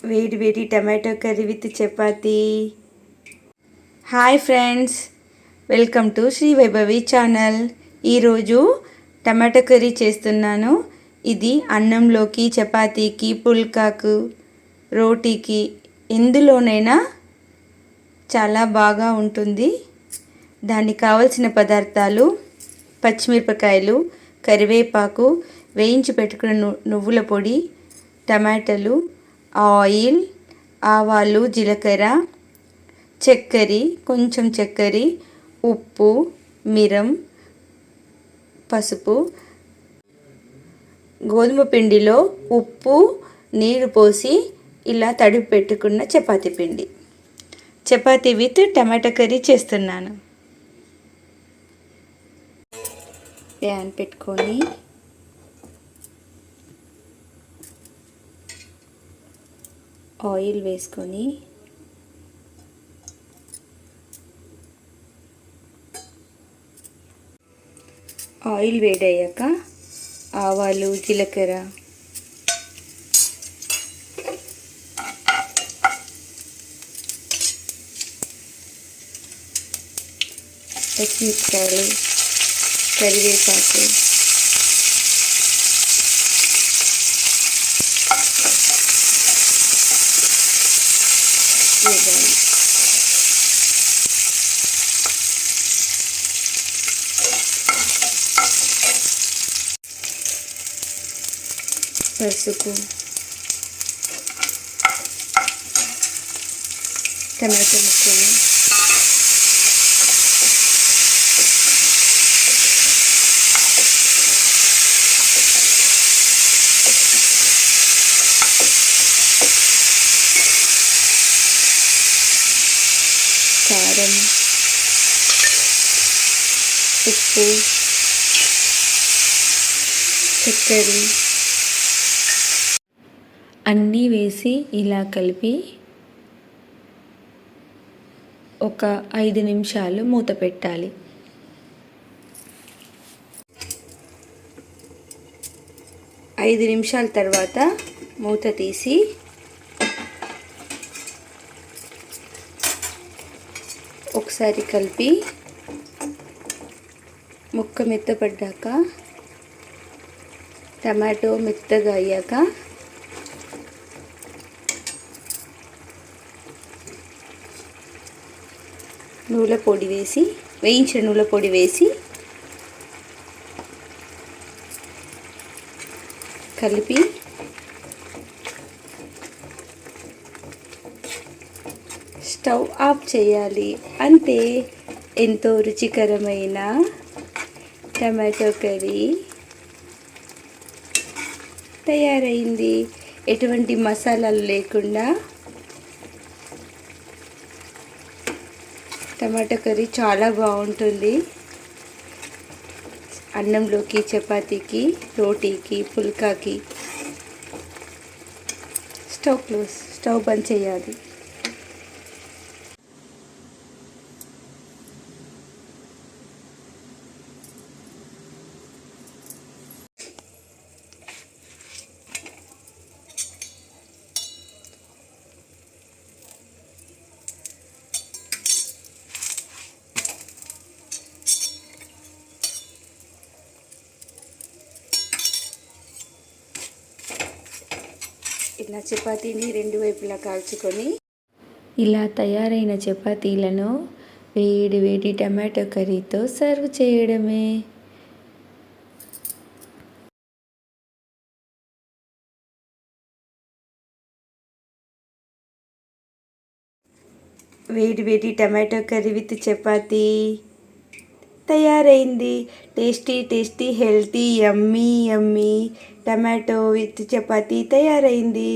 వేడి వేడి tomato curry with chapati. Hi friends, welcome to Sri Vaibhavi channel. ఈరోజు టమాటో కర్రీ చేస్తున్నాను. ఇది అన్నంలోకి, చపాతీకి, పుల్కాకు, రోటీకి ఎందులోనైనా చాలా బాగా ఉంటుంది. దానికి కావలసిన పదార్థాలు: పచ్చిమిరపకాయలు, కరివేపాకు, వేయించి పెట్టుకున్న నువ్వుల పొడి, టమాటాలు, ఆయిల్, ఆవాలు, జీలకర్ర, కొంచెం చక్కెర, ఉప్పు, మిరం, పసుపు. గోధుమ పిండిలో ఉప్పు, నీరు పోసి ఇలా తడిపి పెట్టుకున్న చపాతీ పిండి. చపాతీ విత్ టమాటో కర్రీ చేస్తున్నాను. ప్యాన్ పెట్టుకొని ఆయిల్ వేసుకొని ఆయిల్ వేడయ్యాక ఆవాలు, జీలకర్ర, పచ్చిమిరపకాయలు, కరివేపాకు, వేగాలి. పసుపు, టమాటో ముక్కలు, కారం, ఉప్పు, చక్కెర అన్నీ వేసి ఇలా కలిపి ఒక 5 నిమిషాలు మూత పెట్టాలి. ఐదు నిమిషాల తర్వాత మూత తీసి ఒకసారి కలిపి ముక్క మెత్తపడ్డాక, టమాటో మెత్తగా అయ్యాక వేయించిన నువ్వుల పొడి వేసి కలిపి స్టవ్ ఆఫ్ చేయాలి. అంతే, ఎంతో రుచికరమైన టమాటో కర్రీ తయారైంది. ఎటువంటి మసాలాలు లేకుండా టమాటో కర్రీ చాలా బాగుంటుంది. అన్నంలోకి, చపాతీకి, రోటీకి, పుల్కాకి. స్టవ్ బంద్ చేయాలి. ఇలా చపాతీని రెండు వైపులా కాల్చుకొని ఇలా తయారైన చపాతీలను వేడి వేడి టమాటో కర్రీతో సర్వ్ చేయడమే. వేడి వేడి టమాటో కర్రీ విత్ చపాతీ తయారైంది. Tasty tasty, healthy, yummy yummy tomato with chapati తయారైంది.